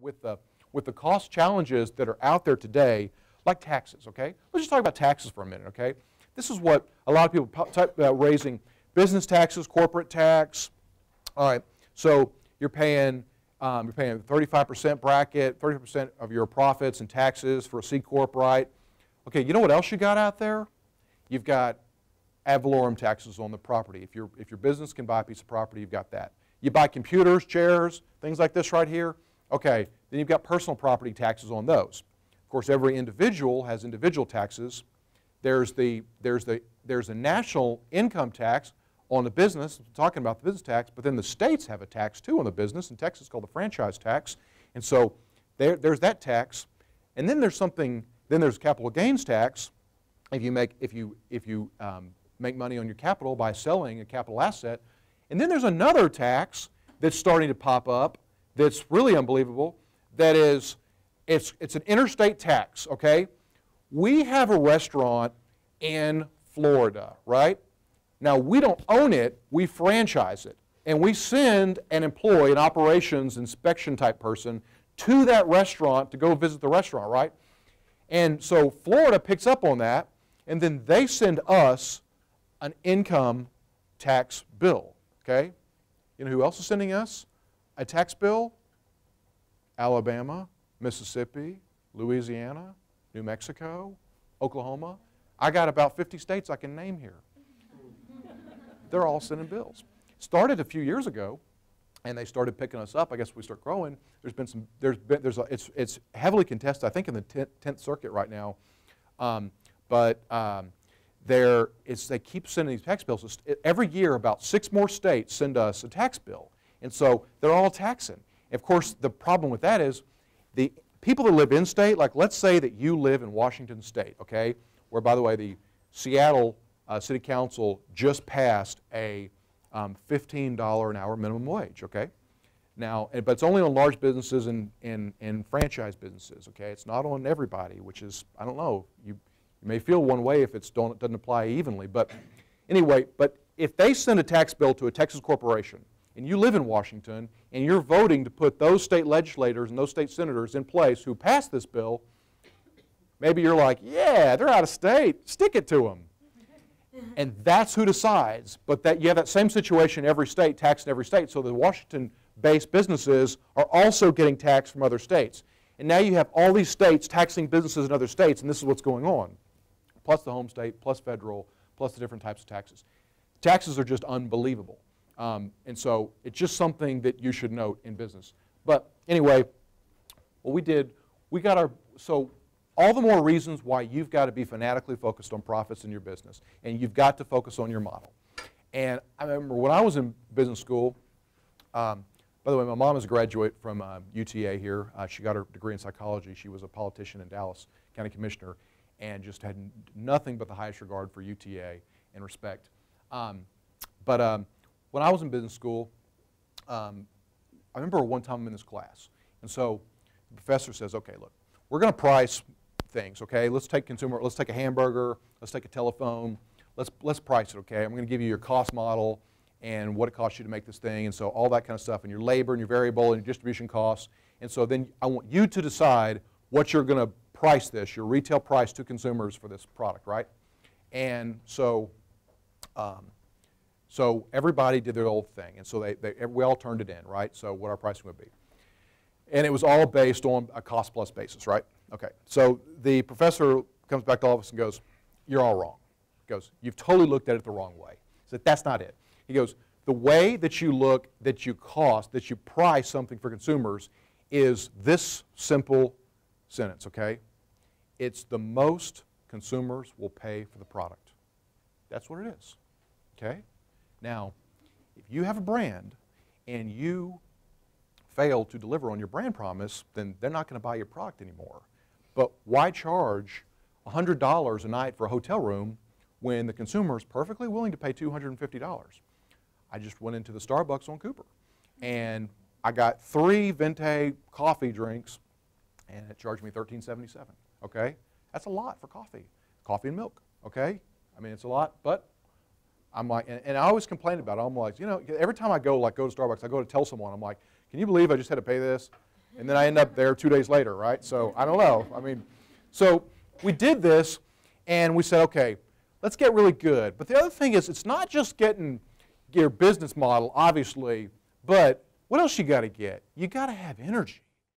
with the cost challenges that are out there today, like taxes, okay? Let's just talk about taxes for a minute, okay? This is what a lot of people talk about, raising business taxes, corporate tax. All right, so you're paying 35% bracket, 30% of your profits and taxes for a C Corp, right? Okay, you know what else you got out there? You've got ad valorem taxes on the property. If your business can buy a piece of property, you've got that. You buy computers, chairs, things like this right here. Okay, then you've got personal property taxes on those. Of course, every individual has individual taxes. There's a national income tax on the business, talking about the business tax, but then the states have a tax too on the business. In Texas, called the franchise tax, and so there's that tax. And then there's capital gains tax. If you make money on your capital by selling a capital asset, and then there's another tax that's starting to pop up that's really unbelievable. That is, it's an interstate tax. Okay, we have a restaurant in Florida, right? Now, we don't own it, we franchise it. And we send and employ an operations inspection type person to that restaurant to go visit the restaurant, right? And so Florida picks up on that, and then they send us an income tax bill, okay? You know who else is sending us a tax bill? Alabama, Mississippi, Louisiana, New Mexico, Oklahoma. I got about 50 states I can name here. They're all sending bills. Started a few years ago, and they started picking us up. I guess we start growing. It's heavily contested, I think, in the 10th Circuit right now. They keep sending these tax bills. Every year, about 6 more states send us a tax bill, and so they're all taxing. Of course, the problem with that is the people that live in state. Like, let's say that you live in Washington State, okay, where, by the way, the Seattle City Council just passed a $15 an hour minimum wage, okay? Now, but it's only on large businesses and franchise businesses, okay? It's not on everybody, which is, I don't know, you may feel one way if it doesn't apply evenly. But anyway, but if they send a tax bill to a Texas corporation, and you live in Washington, and you're voting to put those state legislators and those state senators in place who passed this bill, maybe you're like, yeah, they're out of state, stick it to them. And that's who decides. But that you have that same situation in every state, taxed in every state. So the Washington-based businesses are also getting taxed from other states. And now you have all these states taxing businesses in other states, and this is what's going on. Plus the home state, plus federal, plus the different types of taxes. Taxes are just unbelievable. And so it's just something that you should note in business. But anyway, what we did, so all the more reasons why you've got to be fanatically focused on profits in your business, and you've got to focus on your model. And I remember when I was in business school, by the way, my mom is a graduate from UTA here. She got her degree in psychology. She was a politician in Dallas, county commissioner, and just had nothing but the highest regard for UTA and respect. When I was in business school, I remember one time I'm in this class, and so the professor says, okay, look, we're going to price things, okay? Let's take a hamburger, let's take a telephone, let's price it, okay? I'm going to give you your cost model and what it costs you to make this thing, and so all that kind of stuff, and your labor and your variable and your distribution costs. And so then I want you to decide what you're going to price this, your retail price to consumers for this product, right? And so everybody did their old thing, and so we all turned it in, right? So what our pricing would be. And it was all based on a cost plus basis, right? Okay, so the professor comes back to all of us and goes, you're all wrong. He goes, you've totally looked at it the wrong way. He said, that's not it. He goes, the way that you look, that you price something for consumers is this simple sentence, okay? It's the most consumers will pay for the product. That's what it is, okay? Now, if you have a brand and you fail to deliver on your brand promise, then they're not going to buy your product anymore. But why charge $100 a night for a hotel room when the consumer is perfectly willing to pay $250? I just went into the Starbucks on Cooper, and I got 3 Venti coffee drinks, and it charged me $13.77, okay? That's a lot for coffee. Coffee and milk, okay? I mean, it's a lot, but I'm like, and I always complain about it. I'm like, you know, every time I go to Starbucks, I go to tell someone, I'm like, can you believe I just had to pay this? And then I end up there 2 days later, right? So I don't know. I mean, so we did this, and we said, okay, let's get really good. But the other thing is, it's not just getting your business model, obviously, but what else you got to get? You got to have energy.